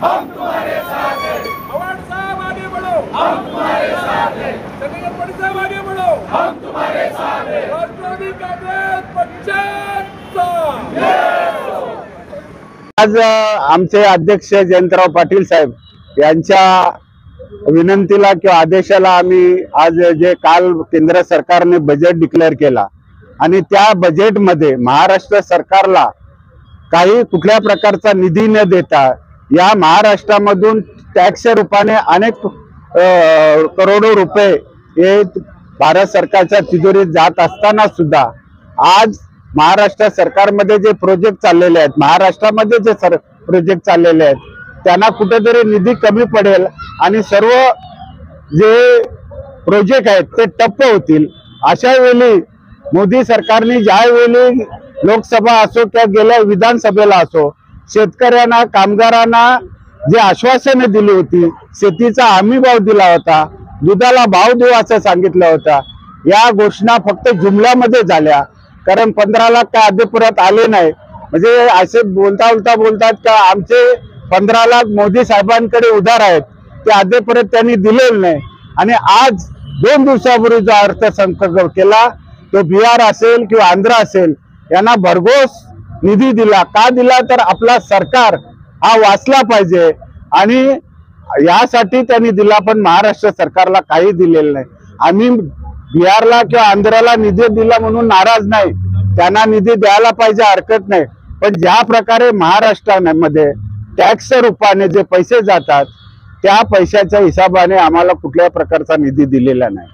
हम तुम्हारे साथ हैं। पवार साहब आगे बढ़ो, हम तुम्हारे साथ हैं। चंद्रकांत साहब आगे बढ़ो, हम तुम्हारे साथ हैं। राष्ट्रवादी काँग्रेस पक्षाचा आज आमचे अध्यक्ष जयंतराव पाटील साहेब यांच्या विनंतीला किंवा आदेशाला आम्ही आज जे काल केंद्र सरकारने बजेट डिक्लेअर केला आणि त्या बजेटमध्ये महाराष्ट्र सरकारला काही कुठल्या प्रकारचा निधी न देता या महाराष्ट्रामधून टॅक्स रूपाने अनेक करोडो रुपये हे भारत सरकारच्या तिजोरीत जात असताना सुद्धा आज महाराष्ट्र सरकारमध्ये जे प्रोजेक्ट चाललेले आहेत, महाराष्ट्रामध्ये जे प्रोजेक्ट चाललेले आहेत त्यांना कुठेतरी निधी कमी पडेल आणि सर्व जे प्रोजेक्ट आहेत ते ठप्प होतील। अशा वेळी मोदी सरकारने ज्यावेळी लोकसभा असो किंवा गेल्या विधानसभेला असो शेतकऱ्यांना कामगारांना जे आश्वासने दिली होती, शेतीचा हमी भाव दिला होता, दुधाला भाव देऊ असं सांगितलं होतं, या घोषणा फक्त जुमल्यामध्ये झाल्या। कारण 15 लाख काय अद्यापर्यंत आले नाही। म्हणजे असे बोलतात का आमचे 15 लाख मोदी साहेबांकडे उधार आहेत ते अद्यापर्यंत त्यांनी दिलेले नाही। आणि आज 2 दिवसापूर्वी जो अर्थसंकल्प केला तो बिहार असेल किंवा आंध्र असेल यांना भरघोस निधी दिला। का दिला तर आपला सरकार हा वाचला पाहिजे आणि यासाठी त्यांनी दिला, पण महाराष्ट्र सरकारला काही दिलेलं नाही। आम्ही बिहारला किंवा आंध्राला निधी दिला म्हणून नाराज नाही, त्यांना निधी द्यायला पाहिजे, हरकत नाही, पण ज्या प्रकारे महाराष्ट्रामध्ये टॅक्स रूपाने जे पैसे जातात त्या पैशाच्या हिशोबाने आम्हाला कुठल्याही प्रकारचा निधी दिलेला नाही।